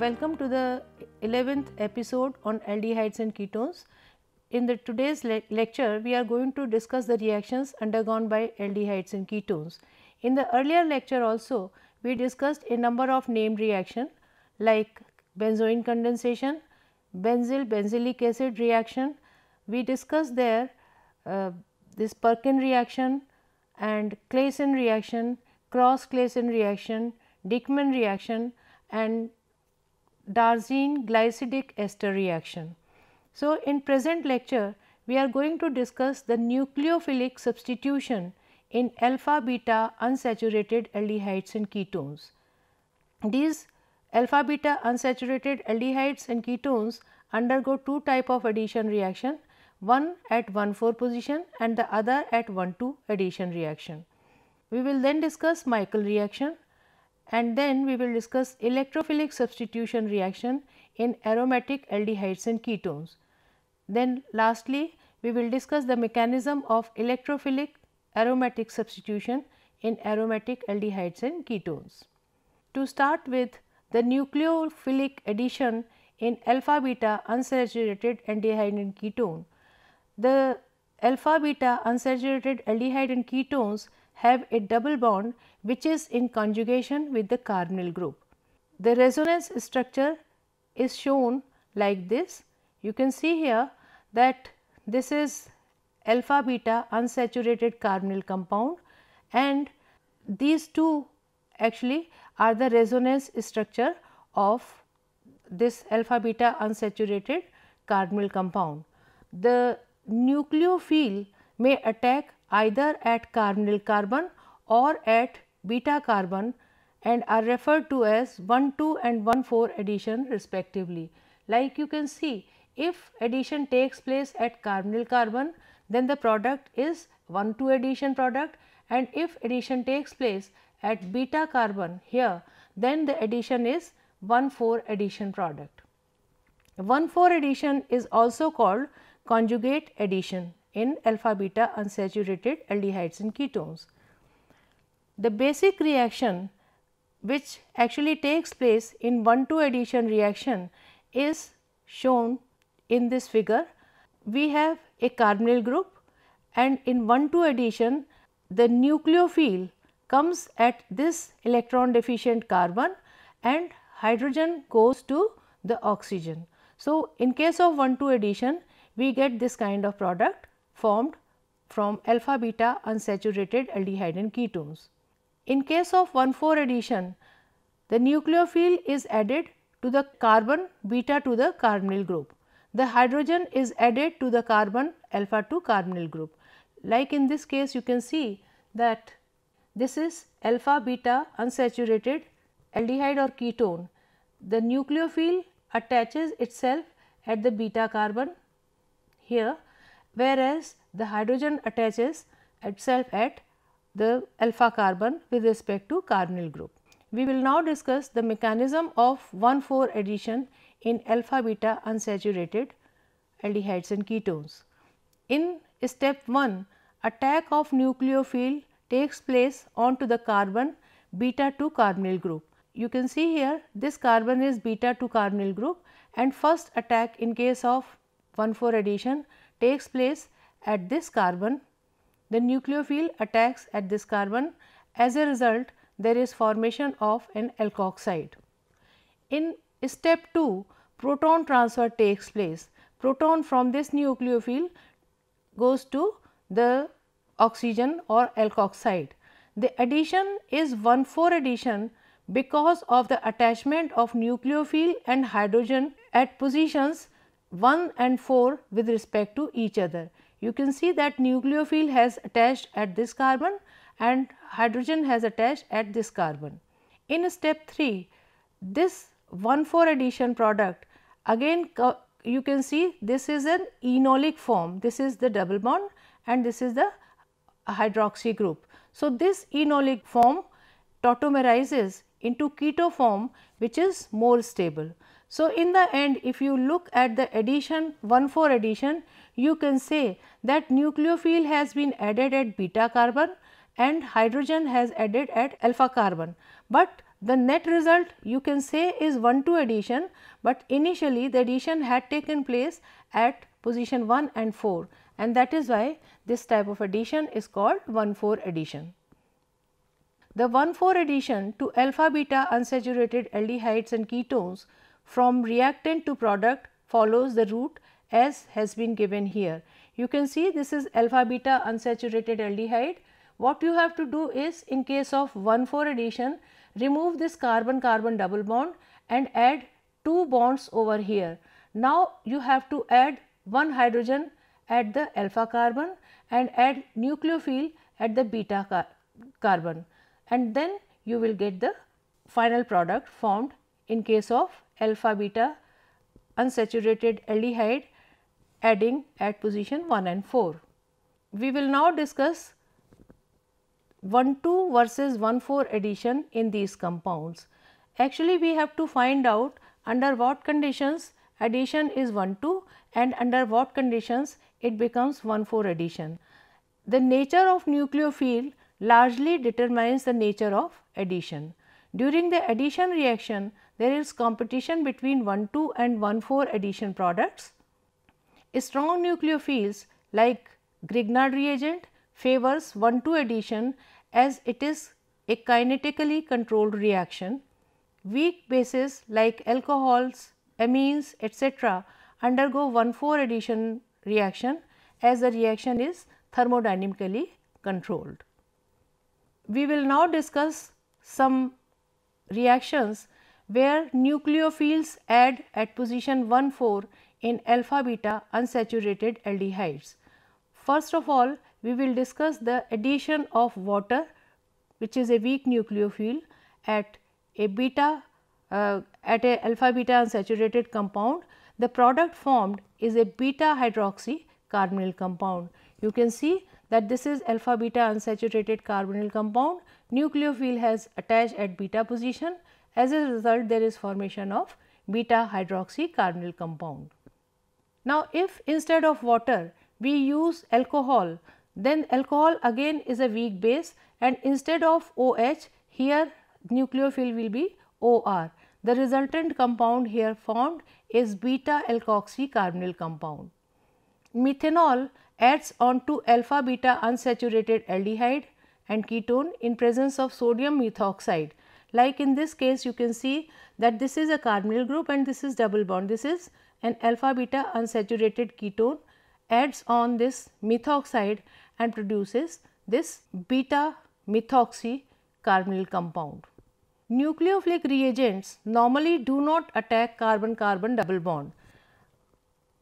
Welcome to the 11th episode on aldehydes and ketones. In the today's lecture, we are going to discuss the reactions undergone by aldehydes and ketones. In the earlier lecture also, we discussed a number of named reactions like benzoin condensation, benzyl benzylic acid reaction. We discussed there this Perkin reaction and Claisen reaction, cross Claisen reaction, Dickmann reaction and Darzine glycidic ester reaction. So, in present lecture we are going to discuss the nucleophilic substitution in alpha beta unsaturated aldehydes and ketones. These alpha beta unsaturated aldehydes and ketones undergo two type of addition reaction, one at 1,4 position and the other at 1,2 addition reaction. We will then discuss Michael reaction and then we will discuss electrophilic substitution reaction in aromatic aldehydes and ketones. Then lastly, we will discuss the mechanism of electrophilic aromatic substitution in aromatic aldehydes and ketones. To start with the nucleophilic addition in alpha beta unsaturated aldehyde and ketone. The alpha beta unsaturated aldehyde and ketones have a double bond which is in conjugation with the carbonyl group. The resonance structure is shown like this. You can see here that this is alpha beta unsaturated carbonyl compound and these two actually are the resonance structure of this alpha beta unsaturated carbonyl compound. The nucleophile may attack either at carbonyl carbon or at beta carbon and are referred to as 1,2 and 1,4 addition respectively. Like you can see, if addition takes place at carbonyl carbon, then the product is 1,2 addition product, and if addition takes place at beta carbon here, then the addition is 1,4 addition product. 1,4 addition is also called conjugate addition in alpha beta unsaturated aldehydes and ketones. The basic reaction which actually takes place in 1,2 addition reaction is shown in this figure. We have a carbonyl group and in 1,2 addition the nucleophile comes at this electron deficient carbon and hydrogen goes to the oxygen. So, in case of 1,2 addition we get this kind of product formed from alpha beta unsaturated aldehyde and ketones. In case of 1,4 addition, the nucleophile is added to the carbon beta to the carbonyl group. The hydrogen is added to the carbon alpha to carbonyl group. Like in this case you can see that this is alpha beta unsaturated aldehyde or ketone. The nucleophile attaches itself at the beta carbon here, whereas the hydrogen attaches itself at the alpha carbon with respect to carbonyl group. We will now discuss the mechanism of 1,4 addition in alpha beta unsaturated aldehydes and ketones. In step 1, attack of nucleophile takes place onto the carbon beta to carbonyl group. You can see here this carbon is beta to carbonyl group and first attack in case of 1,4 addition takes place at this carbon. The nucleophile attacks at this carbon. As a result, there is formation of an alkoxide. In step 2, proton transfer takes place. Proton from this nucleophile goes to the oxygen or alkoxide. The addition is 1,4 addition because of the attachment of nucleophile and hydrogen at positions 1 and 4 with respect to each other. You can see that nucleophile has attached at this carbon and hydrogen has attached at this carbon. In step 3, this 1,4 addition product again you can see this is an enolic form, this is the double bond and this is the hydroxy group. So, this enolic form tautomerizes into keto form which is more stable. So, in the end if you look at the addition 1,4 addition, you can say that nucleophile has been added at beta carbon and hydrogen has added at alpha carbon, but The net result you can say is 1,2 addition, but initially the addition had taken place at position 1 and 4, and that is why this type of addition is called 1,4 addition. The 1,4 addition to alpha beta unsaturated aldehydes and ketones from reactant to product follows the route as has been given here. You can see this is alpha beta unsaturated aldehyde. What you have to do is, in case of 1,4 addition, remove this carbon carbon double bond and add 2 bonds over here. Now you have to add 1 hydrogen at the alpha carbon and add nucleophile at the beta carbon, and then you will get the final product formed in case of alpha beta unsaturated aldehyde adding at position 1 and 4. We will now discuss 1,2 versus 1,4 addition in these compounds. Actually, we have to find out under what conditions addition is 1,2 and under what conditions it becomes 1,4 addition. The nature of nucleophile largely determines the nature of addition. During the addition reaction, there is competition between 1,2 and 1,4 addition products. Strong nucleophiles like Grignard reagent favors 1,2 addition as it is a kinetically controlled reaction. Weak bases like alcohols, amines, etc. undergo 1,4 addition reaction as the reaction is thermodynamically controlled. We will now discuss some reactions where nucleophiles add at position 1,4 in alpha beta unsaturated aldehydes. First of all, we will discuss the addition of water, which is a weak nucleophile, at a beta at a alpha beta unsaturated compound. The product formed is a beta hydroxy carbonyl compound. You can see that this is alpha beta unsaturated carbonyl compound. Nucleophile has attached at beta position. As a result, there is formation of beta hydroxy carbonyl compound. Now, if instead of water we use alcohol, then alcohol again is a weak base, and instead of OH here nucleophile will be OR. The resultant compound here formed is beta alkoxy carbonyl compound. Methanol adds on to alpha beta unsaturated aldehyde and ketone in presence of sodium methoxide. Like in this case, you can see that this is a carbonyl group and this is double bond. This is an alpha beta unsaturated ketone, adds on this methoxide and produces this beta methoxy carbonyl compound. Nucleophilic reagents normally do not attack carbon carbon double bond,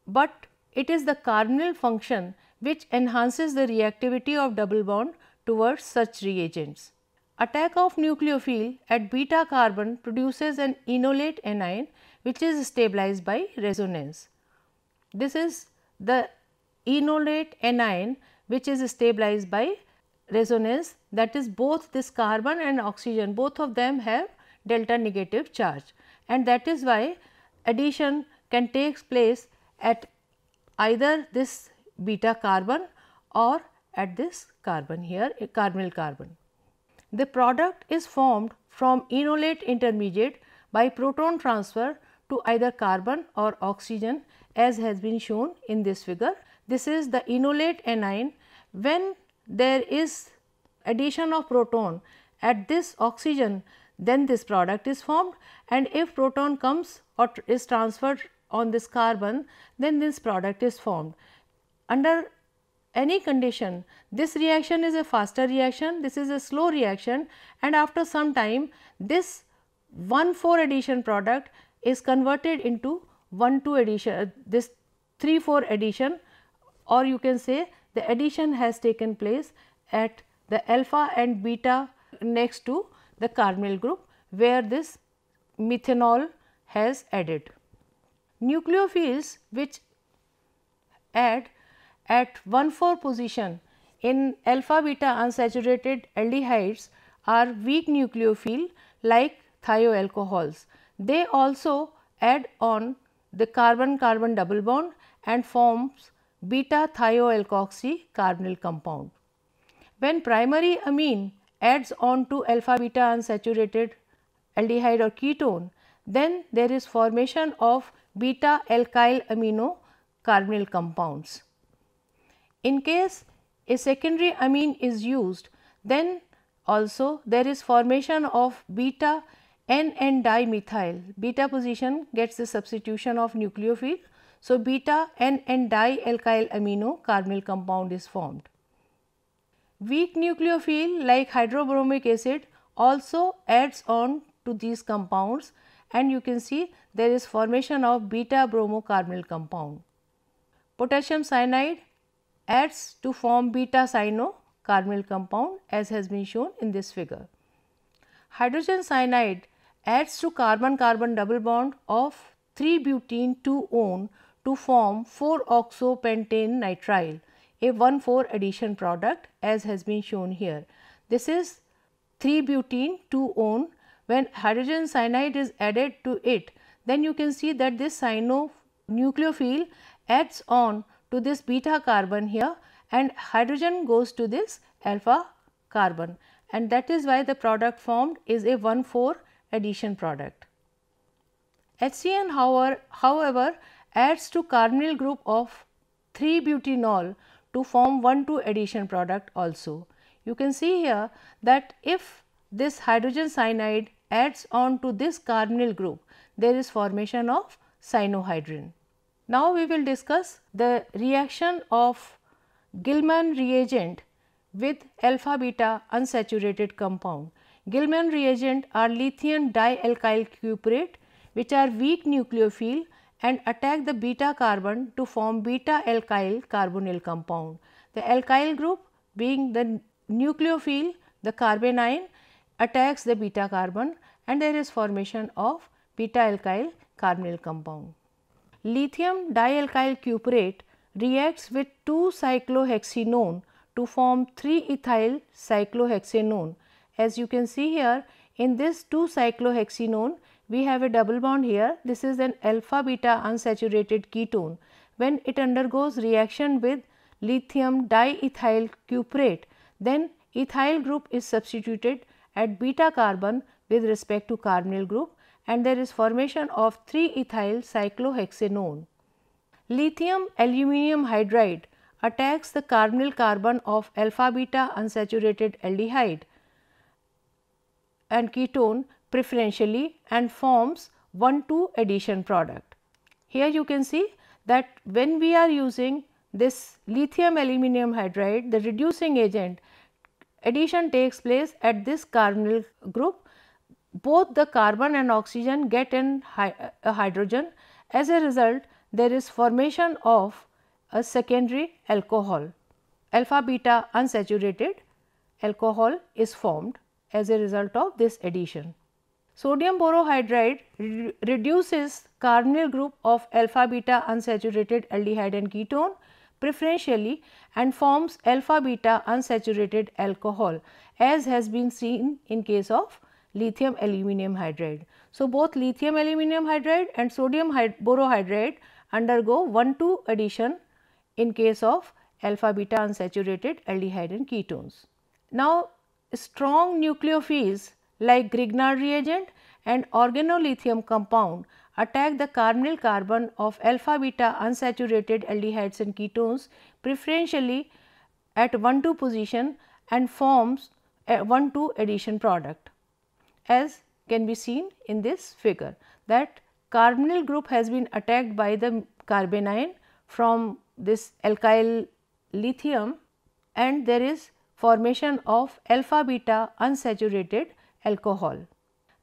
but it is the carbonyl function which enhances the reactivity of double bond towards such reagents. Attack of nucleophile at beta carbon produces an enolate anion which is stabilized by resonance. This is the enolate anion which is stabilized by resonance, that is both this carbon and oxygen, both of them have delta negative charge, and that is why addition can take place at either this beta carbon or at this carbon here, a carbonyl carbon. The product is formed from enolate intermediate by proton transfer to either carbon or oxygen, as has been shown in this figure. This is the enolate anion. When there is addition of proton at this oxygen, then this product is formed, and if proton comes or is transferred on this carbon, then this product is formed. Under any condition, this reaction is a faster reaction, this is a slow reaction, and after some time this 1,4 addition product is converted into 1,2 addition, this 3,4 addition, or you can say the addition has taken place at the alpha and beta next to the carbonyl group where this methanol has added. Nucleophiles which add at 1,4 position in alpha beta unsaturated aldehydes are weak nucleophile like thioalcohols. They also add on the carbon carbon double bond and forms beta thioalkoxy carbonyl compound. When primary amine adds on to alpha beta unsaturated aldehyde or ketone, then there is formation of beta alkyl amino carbonyl compounds. In case a secondary amine is used, then also there is formation of beta NN dimethyl. Beta position gets the substitution of nucleophile. So, beta NN dialkyl amino carbonyl compound is formed. Weak nucleophile like hydrobromic acid also adds on to these compounds, and you can see there is formation of beta bromocarbonyl compound. Potassium cyanide adds to form beta cyano carbonyl compound as has been shown in this figure. Hydrogen cyanide adds to carbon-carbon double bond of 3-butene 2-one to form 4-oxopentane nitrile, a 1,4 addition product as has been shown here. This is 3-butene 2-one. When hydrogen cyanide is added to it, then you can see that this cyano nucleophile adds on to this beta carbon here, and hydrogen goes to this alpha carbon, and that is why the product formed is a 1,4 addition product. HCN however adds to carbonyl group of 3-butenol to form 1,2 addition product also. You can see here that if this hydrogen cyanide adds on to this carbonyl group, there is formation of cyanohydrin. Now we will discuss the reaction of Gilman reagent with alpha beta unsaturated compound. Gilman reagent are lithium dialkyl cuprate which are weak nucleophile and attack the beta carbon to form beta alkyl carbonyl compound. The alkyl group being the nucleophile, the carbanion attacks the beta carbon, and there is formation of beta alkyl carbonyl compound. Lithium dialkyl cuprate reacts with 2-cyclohexenone to form 3-ethyl cyclohexanone. As you can see here, in this 2-cyclohexenone we have a double bond here. This is an alpha beta unsaturated ketone. When it undergoes reaction with lithium diethyl cuprate, then ethyl group is substituted at beta carbon with respect to carbonyl group, and there is formation of 3-ethyl cyclohexanone. Lithium aluminium hydride attacks the carbonyl carbon of alpha beta unsaturated aldehyde and ketone preferentially and forms 1,2 addition product. Here you can see that when we are using this lithium aluminium hydride, the reducing agent, addition takes place at this carbonyl group. Both the carbon and oxygen get in a hydrogen. As a result, there is formation of a secondary alcohol. Alpha beta unsaturated alcohol is formed as a result of this addition. Sodium borohydride reduces carbonyl group of alpha beta unsaturated aldehyde and ketone preferentially and forms alpha beta unsaturated alcohol, as has been seen in case of lithium aluminium hydride. So, both lithium aluminium hydride and sodium borohydride undergo 1,2 addition in case of alpha beta unsaturated aldehyde and ketones. Now, strong nucleophiles like Grignard reagent and organolithium compound attack the carbonyl carbon of alpha beta unsaturated aldehydes and ketones preferentially at 1,2 position and forms a 1,2 addition product, as can be seen in this figure, that carbonyl group has been attacked by the carbanion from this alkyl lithium, and there is formation of alpha beta unsaturated alcohol.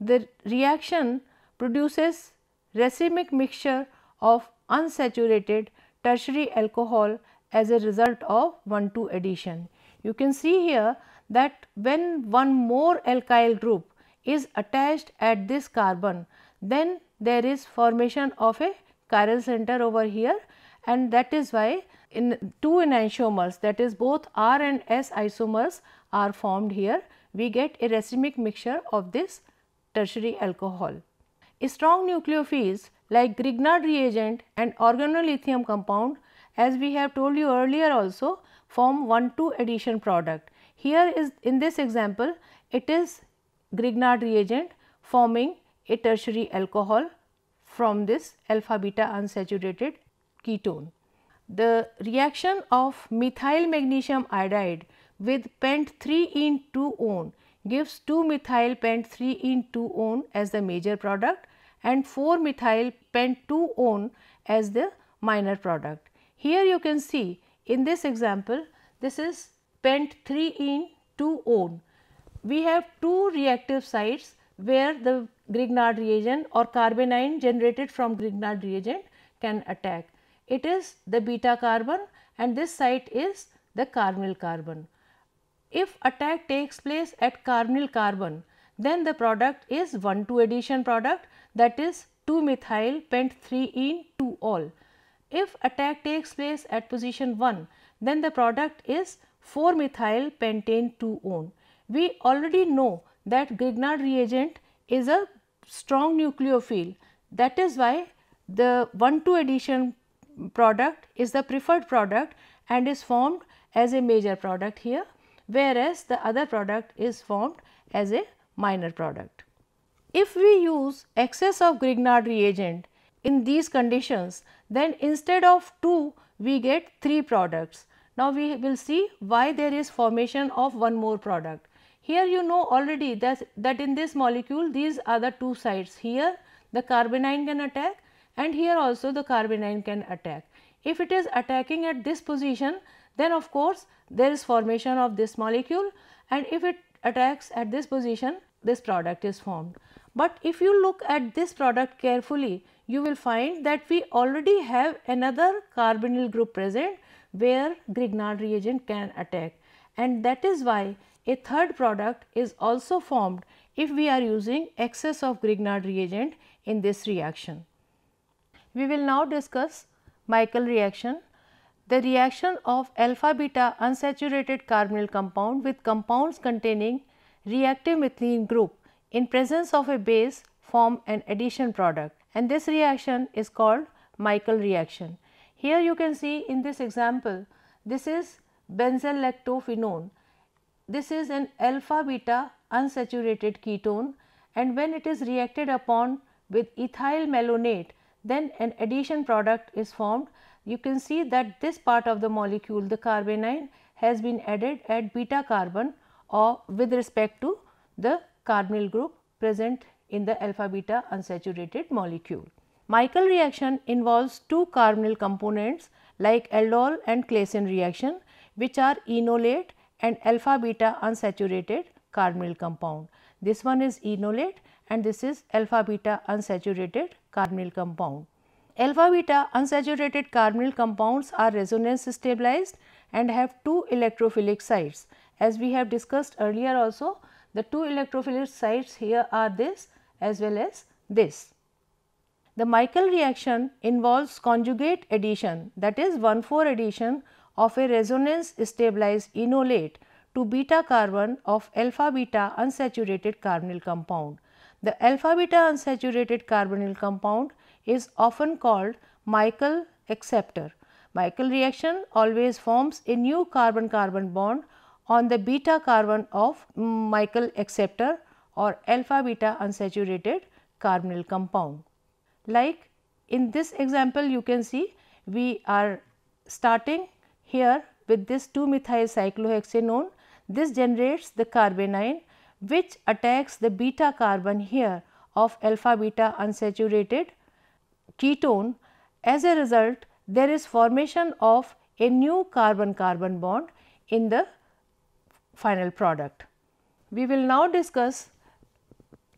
The reaction produces racemic mixture of unsaturated tertiary alcohol as a result of 1,2 addition. You can see here that when one more alkyl group is attached at this carbon, then there is formation of a chiral center over here, and that is why in 2 enantiomers, that is both R and S isomers are formed here. We get a racemic mixture of this tertiary alcohol. Strong nucleophiles like Grignard reagent and organolithium compound, as we have told you earlier also, form 1,2 addition product. Here is in this example it is Grignard reagent forming a tertiary alcohol from this alpha beta unsaturated ketone. The reaction of methyl magnesium iodide with pent 3-ene 2-one gives 2-methyl pent 3-ene 2-one as the major product and 4-methyl pent 2-one as the minor product. Here you can see in this example, this is pent 3-ene 2-one. We have two reactive sites where the Grignard reagent or carbanion generated from Grignard reagent can attack. It is the beta carbon and this site is the carbonyl carbon. If attack takes place at carbonyl carbon, then the product is 1,2 addition product, that is 2-methyl pent 3-ene 2-ol. If attack takes place at position 1, then the product is 4-methyl pentane 2-one. We already know that Grignard reagent is a strong nucleophile, that is why the 1,2 addition product is the preferred product and is formed as a major product here, whereas the other product is formed as a minor product. If we use excess of Grignard reagent in these conditions, then instead of 2 we get 3 products. Now we will see why there is formation of one more product. Here you know already that in this molecule these are the two sites, here the carbanion can attack and here also the carbanion can attack. If it is attacking at this position, then of course there is formation of this molecule, and if it attacks at this position, this product is formed. But if you look at this product carefully, you will find that we already have another carbonyl group present where Grignard reagent can attack, and that is why a third product is also formed if we are using excess of Grignard reagent in this reaction. We will now discuss Michael reaction. The reaction of alpha beta unsaturated carbonyl compound with compounds containing reactive methylene group in presence of a base form an addition product, and this reaction is called Michael reaction. Here you can see in this example, this is benzyl lactophenone. This is an alpha beta unsaturated ketone, and when it is reacted upon with ethyl malonate, then an addition product is formed. You can see that this part of the molecule, the carbanion, has been added at beta carbon or with respect to the carbonyl group present in the alpha beta unsaturated molecule. Michael reaction involves two carbonyl components like aldol and Claisen reaction, which are enolate and alpha beta unsaturated carbonyl compound. This one is enolate and this is alpha beta unsaturated carbonyl compound. Alpha beta unsaturated carbonyl compounds are resonance stabilized and have two electrophilic sites. As we have discussed earlier also, the two electrophilic sites here are this as well as this. The Michael reaction involves conjugate addition, that is 1,4 addition of a resonance stabilized enolate to beta carbon of alpha beta unsaturated carbonyl compound. The alpha beta unsaturated carbonyl compound is often called Michael acceptor. Michael reaction always forms a new carbon-carbon bond on the beta carbon of Michael acceptor or alpha beta unsaturated carbonyl compound. Like in this example, you can see we are starting here with this 2-methyl cyclohexanone. This generates the carbanion which attacks the beta carbon here of alpha beta unsaturated ketone. As a result, there is formation of a new carbon-carbon bond in the final product. We will now discuss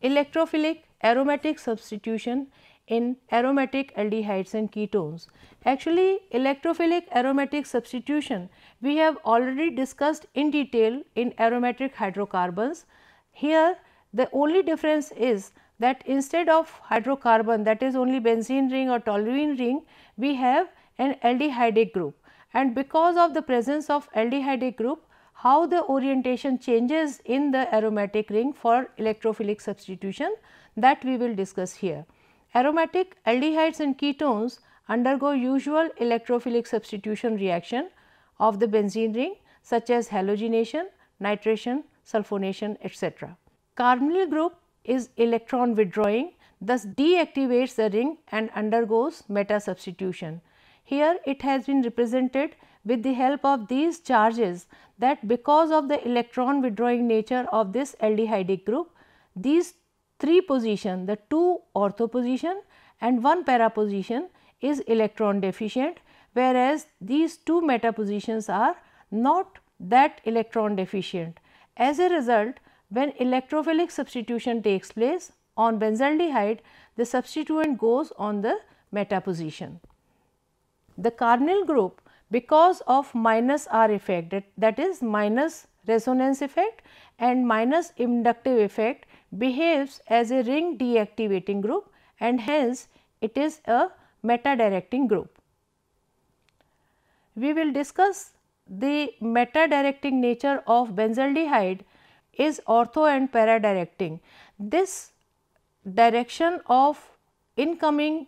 electrophilic aromatic substitution in aromatic aldehydes and ketones. Actually, electrophilic aromatic substitution we have already discussed in detail in aromatic hydrocarbons. Here the only difference is that instead of hydrocarbon, that is only benzene ring or toluene ring, we have an aldehydic group, and because of the presence of aldehydic group, how the orientation changes in the aromatic ring for electrophilic substitution, that we will discuss here. Aromatic aldehydes and ketones undergo usual electrophilic substitution reaction of the benzene ring such as halogenation, nitration, sulfonation, etc. Carbonyl group is electron withdrawing, thus deactivates the ring and undergoes meta substitution. Here it has been represented with the help of these charges that because of the electron withdrawing nature of this aldehydic group, these 3 position, the 2 ortho position and 1 para position is electron deficient, whereas these 2 meta positions are not that electron deficient. As a result, when electrophilic substitution takes place on benzaldehyde, the substituent goes on the meta position. The carbonyl group, because of minus R effect, that is minus resonance effect and minus inductive effect, behaves as a ring deactivating group and hence it is a meta directing group. We will discuss the meta directing nature of benzaldehyde is ortho and para directing. This direction of incoming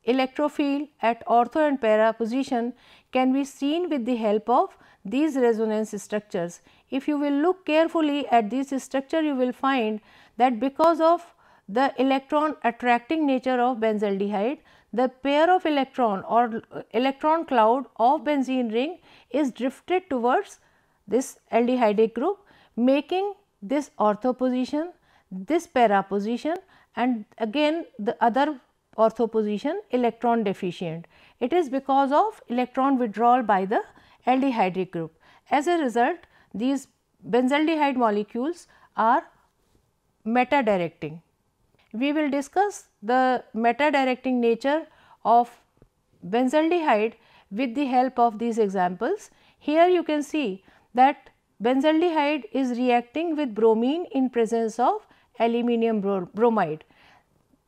electrofield at ortho and para position can be seen with the help of these resonance structures. If you will look carefully at this structure, you will find that because of the electron attracting nature of benzaldehyde, the pair of electron or electron cloud of benzene ring is drifted towards this aldehydic group, making this ortho position, this para position and again the other ortho position electron deficient. It is because of electron withdrawal by the aldehydic group. As a result, these benzaldehyde molecules are meta directing. We will discuss the meta directing nature of benzaldehyde with the help of these examples. Here you can see that benzaldehyde is reacting with bromine in presence of aluminum bromide.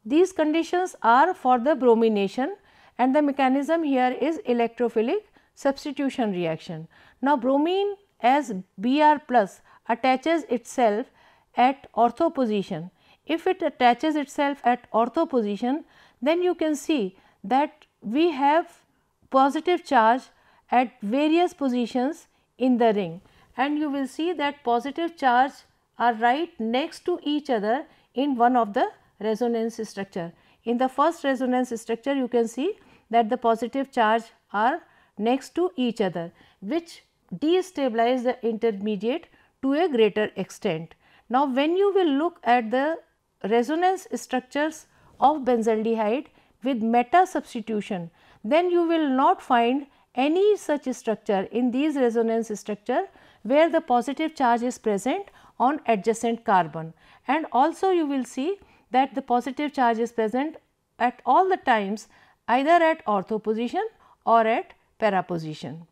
These conditions are for the bromination and the mechanism here is electrophilic substitution reaction. Now, bromine as Br plus attaches itself at ortho position. If it attaches itself at ortho position, then you can see that we have positive charge at various positions in the ring and you will see that positive charge are right next to each other in one of the resonance structure. In the first resonance structure, you can see that the positive charge are next to each other, which destabilize the intermediate to a greater extent. Now, when you will look at the resonance structures of benzaldehyde with meta substitution, then you will not find any such structure in these resonance structure where the positive charge is present on adjacent carbon, and also you will see that the positive charge is present at all the times either at ortho position or at para position.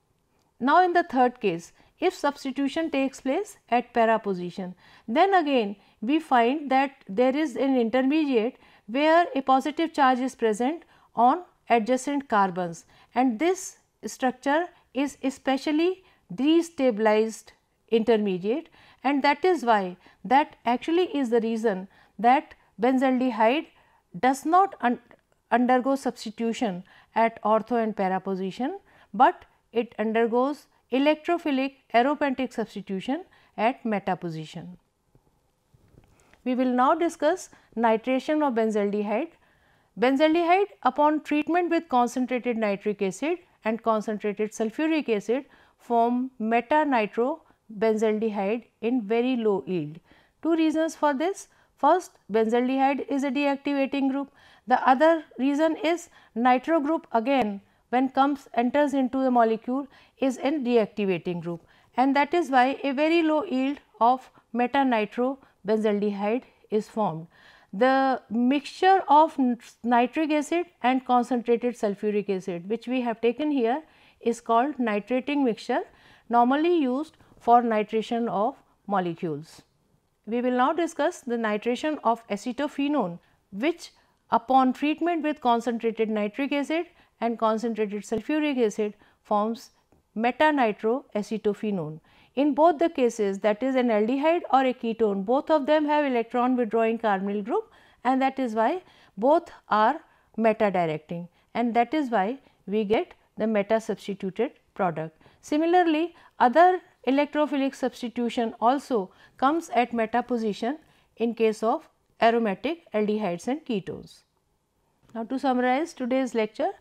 Now, in the third case, if substitution takes place at para position, then again we find that there is an intermediate where a positive charge is present on adjacent carbons and this structure is especially destabilized intermediate, and that is why that actually is the reason that benzaldehyde does not undergo substitution at ortho and para position, but it undergoes electrophilic aromatic substitution at meta position. We will now discuss nitration of benzaldehyde. Benzaldehyde upon treatment with concentrated nitric acid and concentrated sulfuric acid form meta nitro benzaldehyde in very low yield. Two reasons for this. First, benzaldehyde is a deactivating group. The other reason is nitro group again when enters into the molecule is a deactivating group, and that is why a very low yield of meta nitro benzaldehyde is formed. The mixture of nitric acid and concentrated sulfuric acid which we have taken here is called nitrating mixture, normally used for nitration of molecules. We will now discuss the nitration of acetophenone, which upon treatment with concentrated nitric acid and concentrated sulfuric acid forms meta nitro acetophenone. In both the cases, that is an aldehyde or a ketone, both of them have electron withdrawing carbonyl group, and that is why both are meta directing, and that is why we get the meta substituted product. Similarly, other electrophilic substitution also comes at meta position in case of aromatic aldehydes and ketones. Now, to summarize today's lecture,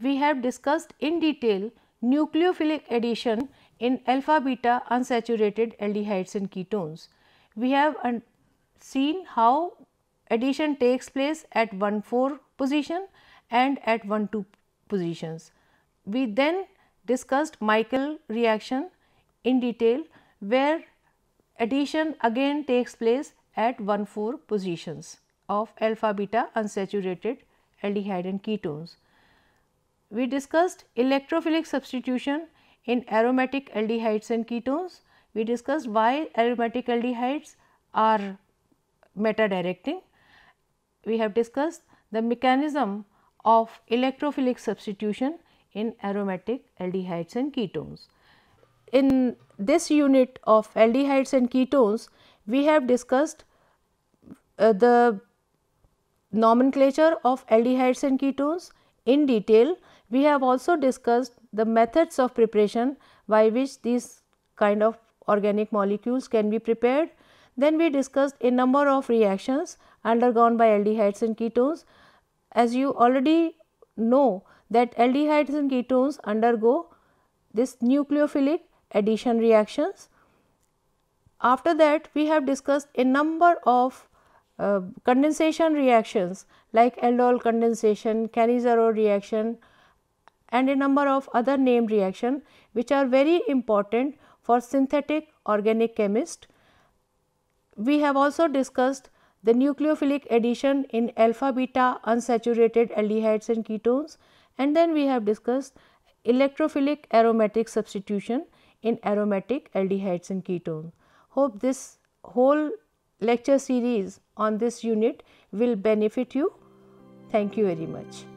we have discussed in detail nucleophilic addition in alpha beta unsaturated aldehydes and ketones. We have seen how addition takes place at 1,4 position and at 1,2 positions. We then discussed Michael reaction in detail, where addition again takes place at 1,4 positions of alpha beta unsaturated aldehyde and ketones. We discussed electrophilic substitution in aromatic aldehydes and ketones. We discussed why aromatic aldehydes are meta directing. We have discussed the mechanism of electrophilic substitution in aromatic aldehydes and ketones. In this unit of aldehydes and ketones, we have discussed the nomenclature of aldehydes and ketones in detail. We have also discussed the methods of preparation by which these kind of organic molecules can be prepared. Then we discussed a number of reactions undergone by aldehydes and ketones. As you already know that aldehydes and ketones undergo this nucleophilic addition reactions. After that, we have discussed a number of condensation reactions like aldol condensation, Cannizzaro reaction and a number of other named reactions which are very important for synthetic organic chemists. We have also discussed the nucleophilic addition in alpha beta unsaturated aldehydes and ketones, and then we have discussed electrophilic aromatic substitution in aromatic aldehydes and ketones. Hope this whole lecture series on this unit will benefit you. Thank you very much.